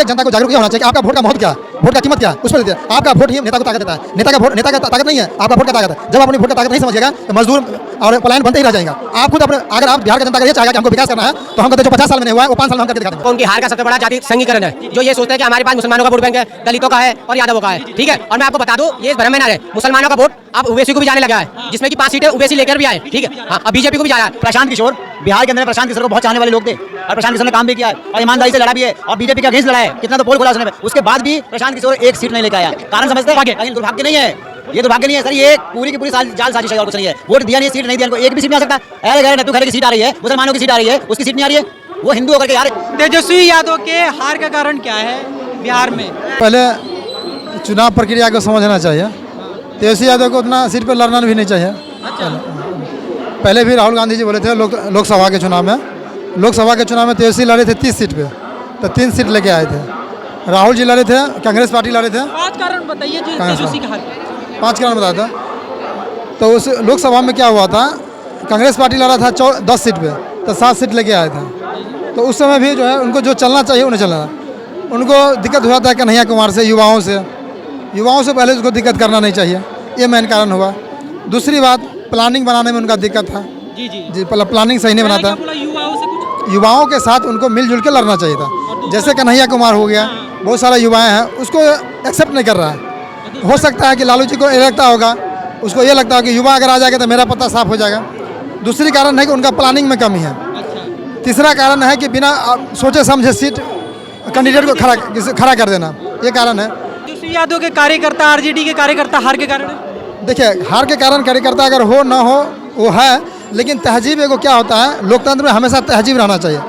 जनता को जागरूक होना चाहिए कि आपका वोट का महत्व क्या है, वोट का कीमत क्या है, उस पर दीजिए। आपका वोट ही नेता को ताकत देता है। नेता का ताकत नहीं है, आपका वोट का ताकत है। जब अपनी वोट का ताकत नहीं समझिएगा तो मजदूर और पलायन बनते ही रह जाएगा। आप खुद अपने, अगर आप बिहार का जनता का ये चाहेगा कि हमको विकास करना है तो हम कहते हैं जो 50 साल में नहीं हुआ है वो 5 साल में हम करके दिखा देंगे। उनकी हार का सबसे बड़ा जाति संघीकरण है, जो ये सोचते हैं कि हमारे पास मुसलमानों का वोट बैंक है, दलितों का है और यादवों का है। ठीक है, और मैं आपको बता दूं ये भ्रम में ना रहे, मुसलमानों का वोट अब ओवैसी को भी जाने लगा है, जिसमें कि 5 सीटें ओवैसी लेकर भी आए। ठीक है, हाँ, अब बीजेपी को भी जा रहा है। प्रशांत किशोर बिहार के अंदर प्रशांत किशोर को बहुत चाहने वाले लोग थे और प्रशांत किशोर ने काम भी किया है और ईमानदारी से लड़ा भी है और बीजेपी का अगेंस्ट लड़ा है। कितना तो पोल खोला उसने, उसके बाद भी प्रशांत किशोर एक सीट नहीं लेकर आया। कारण समझते हैं? लेकिन दुर्भाग्य नहीं है, ये दुर्भाग्य नहीं है सर, ये पूरी की पूरी जाल साजिश है और कुछ नहीं है। वोट दिया नहीं, सीट नहीं दिया, एक भी सीट नहीं आ सकता। अरे गए नत्थू खरे की सीट आ रही है, मुसलमानों की सीट आ रही है, उसकी सीट नहीं आ रही है, वो हिंदू होकर के यार। तेजस्वी यादव के हार का कारण क्या है बिहार में? पहले चुनाव प्रक्रिया को समझना चाहिए। तेजस्वी यादव को उतना सीट पर लड़ना भी नहीं चाहिए। पहले भी राहुल गांधी जी बोले थे लोकसभा के चुनाव में, तेजस्वी लड़े थे 30 सीट पे, तो 3 सीट लेके आए थे। राहुल जी लड़े थे, कांग्रेस पार्टी लड़े थे। 5 कारण बताइए जो तेजस्वी का हार। 5 कारण बताया था। तो उस लोकसभा में क्या हुआ था, कांग्रेस पार्टी लड़ा था 10 सीट पे, तो 7 सीट लेके आए थे। तो उस समय भी जो है उनको जो चलना चाहिए उन्हें चलना, उनको दिक्कत हुआ था कन्हैया कुमार से, युवाओं से पहले उसको दिक्कत करना नहीं चाहिए, ये मेन कारण हुआ। दूसरी बात, प्लानिंग बनाने में उनका दिक्कत था। जी, प्लानिंग सही नहीं बनाता। युवाओं के साथ उनको मिलजुल के लड़ना चाहिए था। जैसे कन्हैया कुमार हो गया, बहुत सारे युवाएं हैं, उसको एक्सेप्ट नहीं कर रहा है। हो सकता है कि लालू जी को ये लगता होगा, उसको ये लगता होगा कि युवा अगर आ जाएगा तो मेरा पत्ता साफ हो जाएगा। दूसरी कारण है कि उनका प्लानिंग में कमी है। तीसरा कारण है कि बिना सोचे समझे सीट कैंडिडेट को खड़ा कर देना, ये कारण है। तेजस्वी यादव के कार्यकर्ता, आरजेडी के कार्यकर्ता हार के कारण? देखिए, हार के कारण कार्यकर्ता अगर हो ना हो वो है, लेकिन तहजीब एगो क्या होता है, लोकतंत्र में हमेशा तहजीब रहना चाहिए।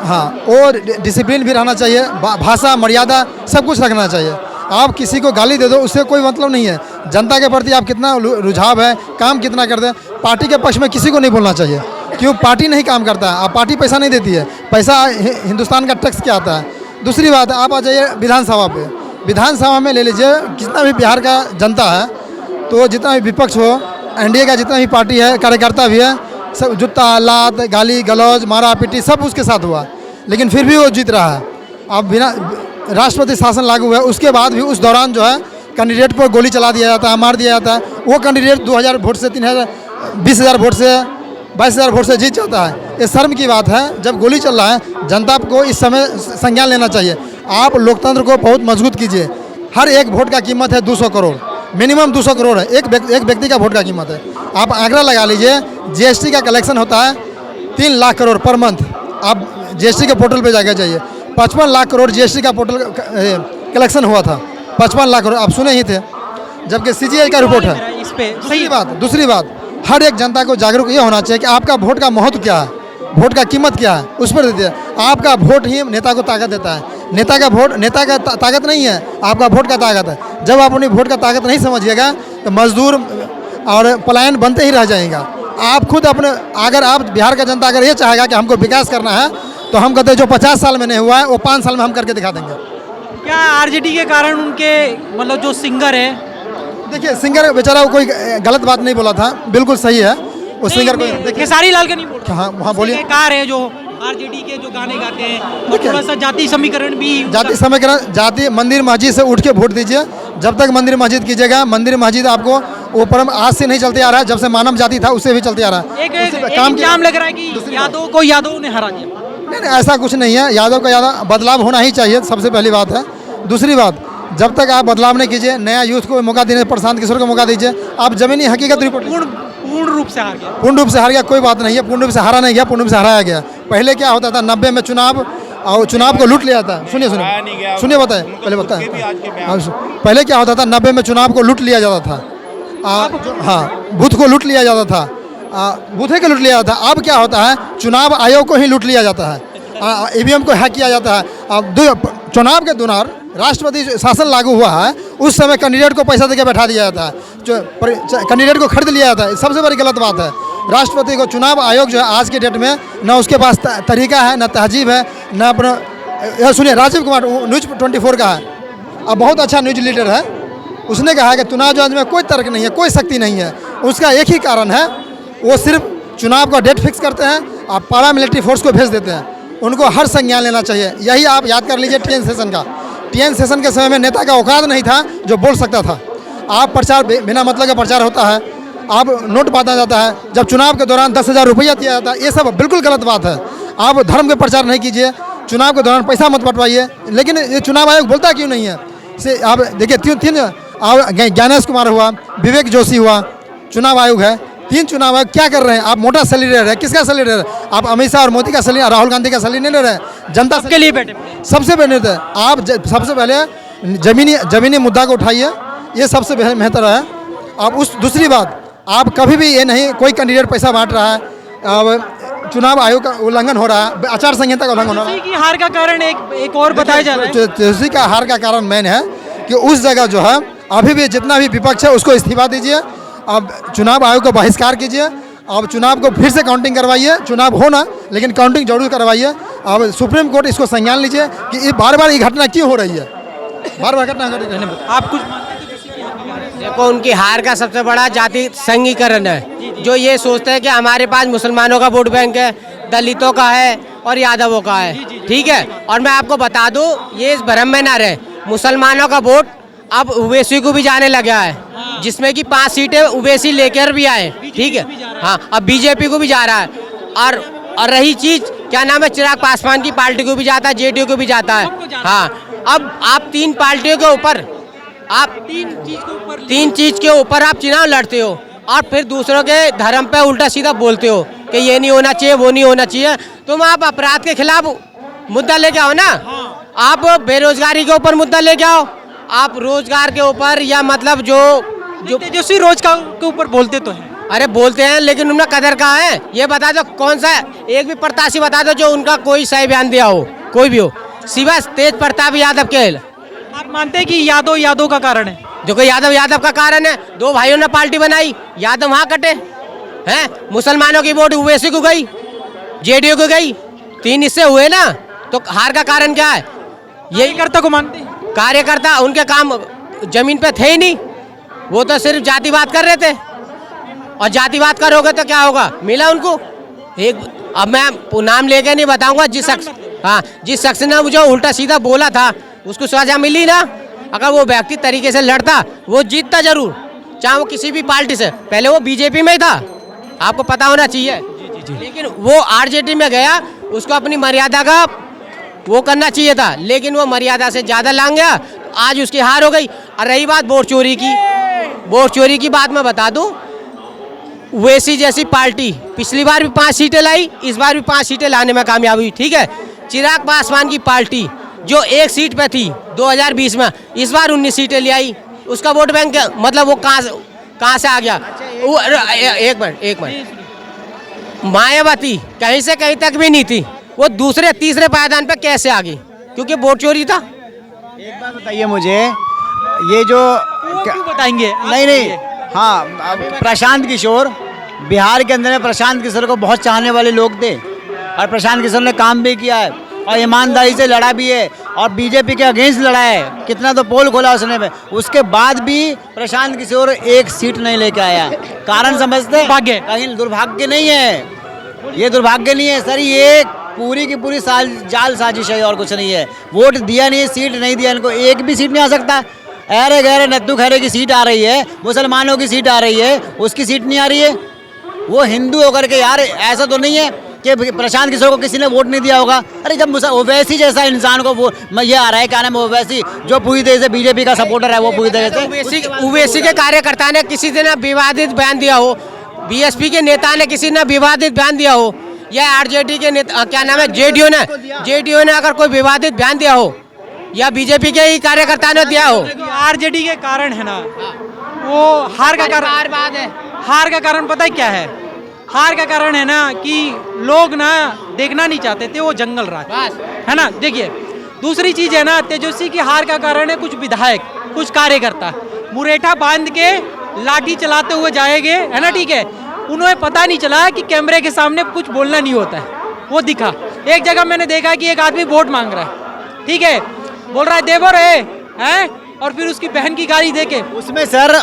हाँ, और डिसिप्लिन भी रहना चाहिए, भाषा मर्यादा सब कुछ रखना चाहिए। आप किसी को गाली दे दो उससे कोई मतलब नहीं है। जनता के प्रति आप कितना रुझाव है, काम कितना करते हैं, पार्टी के पक्ष में किसी को नहीं बोलना चाहिए। क्यों? पार्टी नहीं काम करता है, आप पार्टी पैसा नहीं देती है, पैसा हिंदुस्तान का टैक्स क्या आता है। दूसरी बात, आप आ जाइए विधानसभा पे, विधानसभा में ले लीजिए जितना भी बिहार का जनता है, तो जितना भी विपक्ष हो, एनडीए का जितना भी पार्टी है, कार्यकर्ता भी है, सब जूता लात गाली गलौज मारा पीटी सब उसके साथ हुआ, लेकिन फिर भी वो जीत रहा है। अब बिना राष्ट्रपति शासन लागू हुआ उसके बाद भी उस दौरान जो है कैंडिडेट पर गोली चला दिया जाता है, मार दिया जाता है। वो कैंडिडेट 2000 वोट से 20,000 वोट से 22,000 वोट से जीत जाता है। ये शर्म की बात है। जब गोली चल रहा है, जनता को इस समय संज्ञान लेना चाहिए। आप लोकतंत्र को बहुत मजबूत कीजिए। हर एक वोट का कीमत है 200 करोड़, मिनिमम 200 करोड़ है एक व्यक्ति का वोट का कीमत है। आप आंकड़ा लगा लीजिए, जीएसटी का कलेक्शन होता है 3 लाख करोड़ पर मंथ। आप जीएसटी के पोर्टल पे जाके जाइए, 55 लाख करोड़ जीएसटी का पोर्टल कलेक्शन हुआ था, 55 लाख करोड़, आप सुने ही थे, जबकि सीजीआई का रिपोर्ट है इस पे। दूसरी बात, हर एक जनता को जागरूक ये होना चाहिए कि आपका वोट का महत्व क्या है, वोट का कीमत क्या है, उस पर दीजिए। आपका वोट ही नेता को ताकत देता है। नेता का वोट नेता का ताकत नहीं है, आपका वोट का ताकत है। जब आप अपनी वोट का ताकत नहीं समझिएगा तो मजदूर और पलायन बनते ही रह जाएगा। आप खुद अपने, अगर आप बिहार का जनता अगर ये चाहेगा कि हमको विकास करना है तो हम कहते हैं जो 50 साल में नहीं हुआ है वो 5 साल में हम करके दिखा देंगे। क्या आरजेडी के कारण उनके मतलब जो सिंगर है? देखिए, सिंगर बेचारा वो कोई गलत बात नहीं बोला था, बिल्कुल सही है। वो सिंगर को खेसारी लाल का नहीं बोल रहा। हाँ बोलिए। कार है जो आरजेडी के जो गाने गाते हैं, और थोड़ा सा जाति समीकरण भी, जाति मंदिर मस्जिद से उठ के वोट दीजिए। जब तक मंदिर मस्जिद कीजिएगा, मंदिर मस्जिद आपको वो परम आज से नहीं चलते आ रहा है, जब से मानव जाति था उससे भी चलते आ रहा है। एक इल्जाम लग रहा है कि यादव ने हरा दिया। नहीं, ऐसा कुछ नहीं है। यादव का बदलाव होना ही चाहिए, सबसे पहली बात है। दूसरी बात, जब तक आप बदलाव नहीं कीजिए, नया यूथ को मौका देने, प्रशांत किशोर को मौका दीजिए। आप जमीनी हकीकत रिपोर्ट पूर्ण रूप से हार गया। पूर्ण रूप से हार गया कोई बात नहीं है, पूर्ण रूप से हारा नहीं गया, पूर्ण रूप से हराया गया। पहले क्या होता था, 90 में चुनाव और चुनाव को लूट लिया था। सुनिए बताए पहले क्या होता था, 90 में चुनाव को लूट लिया जाता था। हाँ, बूथ को लूट लिया जाता था, बूथे को लूट लिया जाता था। अब क्या होता है, चुनाव आयोग को ही लूट लिया जाता है, ईवीएम को हैक किया जाता है। चुनाव के दौरान राष्ट्रपति शासन लागू हुआ है, उस समय कैंडिडेट को पैसा देकर बैठा दिया जाता है, कैंडिडेट को खरीद लिया जाता है। सबसे बड़ी गलत बात है। राष्ट्रपति को चुनाव आयोग जो है आज के डेट में ना उसके पास तरीका है, ना तहजीब है, ना अपना। सुनिए, राजीव कुमार न्यूज 24 का है, अब बहुत अच्छा न्यूज लीडर है। उसने कहा है कि चुनाव जांच में कोई तर्क नहीं है, कोई शक्ति नहीं है। उसका एक ही कारण है, वो सिर्फ चुनाव का डेट फिक्स करते हैं और पैरा मिलिट्री फोर्स को भेज देते हैं। उनको हर संज्ञान लेना चाहिए। यही आप याद कर लीजिए TN सेशन का। TN सेशन के समय में नेता का औकात नहीं था जो बोल सकता था। आप प्रचार बिना मतलब का प्रचार होता है, आप नोट बांटा जाता है, जब चुनाव के दौरान 10,000 रुपया दिया जाता है, ये सब बिल्कुल गलत बात है। आप धर्म के प्रचार नहीं कीजिए, चुनाव के दौरान पैसा मत बंटवाइए। लेकिन ये चुनाव आयोग बोलता क्यों नहीं है? से आप देखिए तीन आप ज्ञानेश कुमार हुआ, विवेक जोशी हुआ, चुनाव आयोग है, 3 चुनाव आयोग क्या कर रहे हैं? आप मोटा सैलरी ले रहे हैं, किसका सैलरी ले रहे हैं? आप अमित शाह और मोदी का सैलरी, राहुल गांधी का सैलरी नहीं ले रहे हैं, जनता के लिए बैठे। सबसे बेहतर है आप सबसे पहले जमीनी मुद्दा को उठाइए, ये सबसे बेहतर है। आप दूसरी बात, आप कभी भी ये नहीं कोई कैंडिडेट पैसा बांट रहा है, अब चुनाव आयोग का उल्लंघन हो रहा है, आचार संहिता का उल्लंघन हो रहा है। की हार का कारण एक और बताया जा रहा है। तुलसी का हार का कारण मेन है कि उस जगह जो है अभी भी जितना भी विपक्ष है उसको इस्तीफा दीजिए, अब चुनाव आयोग को बहिष्कार कीजिए, अब चुनाव को फिर से काउंटिंग करवाइए, चुनाव हो ना लेकिन काउंटिंग जरूर करवाइए। अब सुप्रीम कोर्ट इसको संज्ञान लीजिए कि ये बार बार ये घटना क्यों हो रही है, बार बार घटना घट रही है। आप कुछ देखो, उनकी हार का सबसे बड़ा जाति संघीकरण है। जो ये सोचते हैं कि हमारे पास मुसलमानों का वोट बैंक है, दलितों का है और यादवों का है, ठीक है। और मैं आपको बता दूं, ये इस भ्रम में ना रहे, मुसलमानों का वोट अब ओवैसी को भी जाने लगा है, जिसमें कि 5 सीटें ओवैसी लेकर भी आए, ठीक है। हाँ, अब बीजेपी को भी जा रहा है। और रही चीज क्या नाम है, चिराग पासवान की पार्टी को भी जाता है, JDU को भी जाता है। हाँ, अब आप 3 पार्टियों के ऊपर, आप 3 चीज के ऊपर आप चुनाव लड़ते हो और फिर दूसरों के धर्म पे उल्टा सीधा बोलते हो कि ये नहीं होना चाहिए, वो नहीं होना चाहिए। तुम आप अपराध के खिलाफ मुद्दा लेके आओ ना, आप बेरोजगारी के ऊपर मुद्दा लेके आओ, आप रोजगार के ऊपर, या मतलब जो तेजस्वी रोजगार के ऊपर बोलते तो हैं। अरे बोलते हैं, लेकिन उनमें कदर कहाँ है? ये बता दो कौन सा एक भी प्रत्याशी बता दो जो उनका कोई सही बयान दिया हो, कोई भी हो, सिवाय तेज प्रताप यादव के। आप मानते हैं कि यादव का कारण है? देखो, यादव का कारण है। 2 भाइयों ने पार्टी बनाई, यादव वहाँ कटे हैं, मुसलमानों की वोट ओवैसी को गई, JDU को गई, 3 हिस्से हुए ना। तो हार का कारण क्या है? यही कार्यकर्ता को मानते हैं? कार्यकर्ता उनके काम जमीन पे थे ही नहीं, वो तो सिर्फ जातिवाद कर रहे थे। और जातिवाद करोगे तो क्या होगा? मिला उनको एक, अब मैं नाम लेके नहीं बताऊंगा, जिस शख्स ने मुझे उल्टा सीधा बोला था उसको सजा मिली ना। अगर वो व्यक्ति तरीके से लड़ता वो जीतता जरूर, चाहे वो किसी भी पार्टी से। पहले वो बीजेपी में ही था, आपको पता होना चाहिए। लेकिन वो RJD में गया, उसको अपनी मर्यादा का वो करना चाहिए था, लेकिन वो मर्यादा से ज़्यादा लांग गया, आज उसकी हार हो गई। और रही बात वोट चोरी की बात मैं बता दूं, ओवैसी जैसी पार्टी पिछली बार भी 5 सीटें लाई, इस बार भी 5 सीटें लाने में कामयाब हुई, ठीक है। चिराग पासवान की पार्टी जो 1 सीट पे थी 2020 में, इस बार 19 सीटें ले आई। उसका वोट बैंक मतलब वो कहाँ से आ गया? एक मिनट, मायावती कहीं से कहीं तक भी नहीं थी, वो दूसरे तीसरे पायदान पे कैसे आ गई? क्योंकि वोट चोरी था। एक बात बताइए मुझे, ये जो क्यों बताएंगे? नहीं, हाँ, प्रशांत किशोर, बिहार के अंदर में प्रशांत किशोर को बहुत चाहने वाले लोग थे और प्रशांत किशोर ने काम भी किया है और ईमानदारी से लड़ा भी है और बीजेपी के अगेंस्ट लड़ा है। कितना तो पोल खोला उसने में, उसके बाद भी प्रशांत किशोर 1 सीट नहीं लेके आया। कारण समझते हैं? भाग्य, कहीं दुर्भाग्य नहीं है, ये दुर्भाग्य नहीं है सर, ये पूरी की पूरी जाल साजिश है और कुछ नहीं है। वोट दिया नहीं, सीट नहीं दिया, इनको 1 भी सीट नहीं आ सकता। अरे गहरे नत्थू खैरे की सीट आ रही है, मुसलमानों की सीट आ रही है, उसकी सीट नहीं आ रही है। वो हिंदू होकर के, यार ऐसा तो नहीं है कि प्रशांत किशोर को किसी ने वोट नहीं दिया होगा। अरे जब ओवैसी जैसा इंसान को वो ये आ रहा है, क्या नाम है, ओवैसी जो पूरी तरह से बीजेपी का सपोर्टर है, वो पूरी तरह से ओवैसी के कार्यकर्ता ने किसी ने विवादित बयान दिया हो, BSP के नेता ने किसी ने विवादित बयान दिया हो, या RJD के नेता क्या नाम है, JDU ने अगर कोई विवादित बयान दिया हो, या बीजेपी के ही कार्यकर्ता ने दिया हो, RJD के कारण है ना वो हार का कारण। हार का कारण पता है क्या है? हार का कारण है ना कि लोग ना देखना नहीं चाहते थे वो जंगल राज, है ना। देखिए, दूसरी चीज है ना, तेजस्वी की हार का कारण है कुछ विधायक, कुछ कार्यकर्ता मुरेठा बांध के लाठी चलाते हुए जाएंगे, है ना, ठीक है। उन्हें पता नहीं चला कि कैमरे के सामने कुछ बोलना नहीं होता है, वो दिखा। एक जगह मैंने देखा कि एक आदमी वोट मांग रहा है, ठीक है, बोल रहा है देवो रे, हैं, और फिर उसकी बहन की गाड़ी देके उसमें सर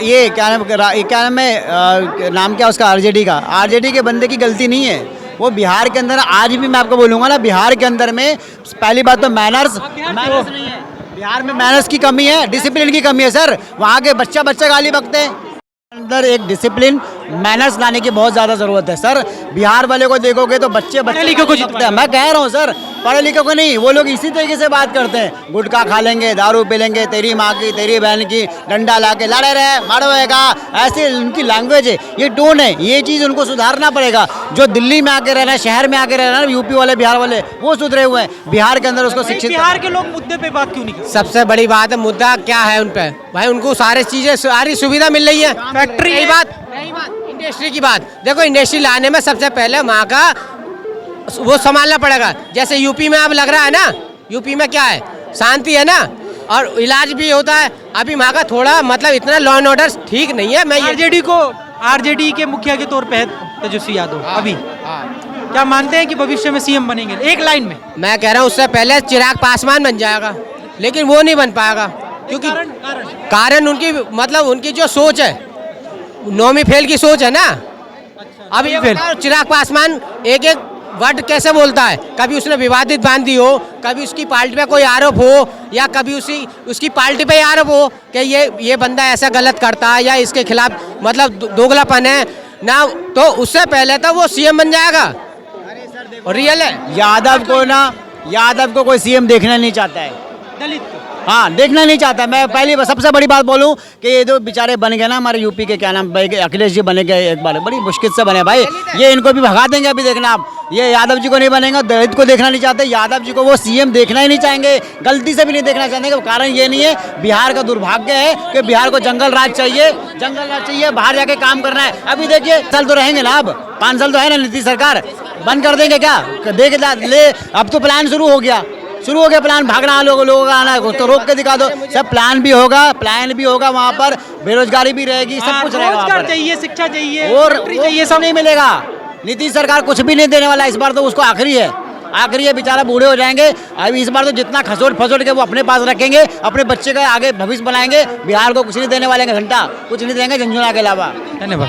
ये क्या नाम है, नाम क्या उसका, RJD का, RJD के बंदे की गलती नहीं है। वो बिहार के अंदर आज भी मैं आपको बोलूँगा ना, बिहार के अंदर में पहली बात तो मैनर्स नहीं है। बिहार में मैनर्स की कमी है, डिसिप्लिन की कमी है सर। वहाँ के बच्चा गाली बकते हैं। अंदर एक डिसिप्लिन मैनर्स लाने की बहुत ज़्यादा ज़रूरत है सर। बिहार वाले को देखोगे तो बच्चे लिखे को जीतते हैं। मैं कह रहा हूँ सर, पढ़े लिखे को नहीं, वो लोग इसी तरीके से बात करते हैं। गुटखा खा लेंगे, दारू पी लेंगे, तेरी माँ की तेरी बहन की, डंडा ला के लड़े रहे मारोएगा, ऐसे उनकी लैंग्वेज है, ये टोन है। ये चीज़ उनको सुधारना पड़ेगा। जो दिल्ली में आके रह रहे हैं, शहर में आके रह रहे हैं, यूपी वाले बिहार वाले, वो सुधरे हुए हैं। बिहार के अंदर उसको शिक्षित, बिहार के लोग मुद्दे पे बात क्यों नहीं करते? सबसे बड़ी बात है, मुद्दा क्या है उन पे भाई, उनको सारी चीजें सारी सुविधा मिल रही है। फैक्ट्री रही बात इंडस्ट्री की बात, देखो इंडस्ट्री लाने में सबसे पहले वहाँ का वो संभालना पड़ेगा। जैसे यूपी में अब लग रहा है ना, यूपी में क्या है, शांति है ना, और इलाज भी होता है। अभी वहाँ का थोड़ा मतलब इतना लॉ एंड ऑर्डर ठीक नहीं है। मैं आरजेडी के मुखिया के तौर पे है तेजस्वी यादव अभी, क्या मानते हैं कि भविष्य में सीएम बनेंगे? एक लाइन में मैं कह रहा हूँ उससे पहले चिराग पासवान बन जाएगा, लेकिन वो नहीं बन पाएगा क्योंकि कारण उनकी मतलब उनकी जो सोच है, नौवीं फेल की सोच है ना। अब ये बताओ, चिराग पासवान एक एक वर्ड कैसे बोलता है, कभी उसने विवादित बांधी हो, कभी उसकी पार्टी पे कोई आरोप हो, या कभी उसकी पार्टी पे आरोप हो कि ये बंदा ऐसा गलत करता है या इसके खिलाफ मतलब दोगलापन है ना, तो उससे पहले तो वो सीएम बन जाएगा। और रियल है, यादव को कोई सीएम देखना नहीं चाहता है, दलित को। हाँ, देखना नहीं चाहता। मैं पहली सबसे बड़ी बात बोलूं कि ये जो बेचारे बन गए ना हमारे यूपी के, क्या नाम भाई, अखिलेश जी बने गए एक बार, बड़ी मुश्किल से बने भाई। ये इनको भी भगा देंगे अभी, देखना आप। ये यादव जी को नहीं बनेगा, दलित को देखना नहीं चाहते, यादव जी को वो सीएम देखना ही नहीं चाहेंगे, गलती से भी नहीं देखना चाहेंगे। कारण ये नहीं है, बिहार का दुर्भाग्य है कि बिहार को जंगल राज चाहिए, बाहर जाके काम करना है। अभी देखिए, साल तो रहेंगे ना, अब 5 साल तो है ना नीतीश सरकार, बंद कर देंगे क्या? देख ले, अब तो प्लान शुरू हो गया प्लान, भागना लोगों का आना, तो रोक के दिखा दो। सब प्लान भी होगा वहाँ पर, बेरोजगारी भी रहेगी, सब कुछ रहेगा। रोजगार चाहिए, शिक्षा चाहिए, और चाहिए, सब नहीं मिलेगा। नीतीश सरकार कुछ भी नहीं देने वाला इस बार, तो उसको आखिरी है, बेचारा बूढ़े हो जाएंगे। अभी इस बार तो जितना खसोट के वो अपने पास रखेंगे, अपने बच्चे का आगे भविष्य बनाएंगे। बिहार को कुछ नहीं देने वाले, घंटा कुछ नहीं देंगे झंझुना के अलावा। धन्यवाद।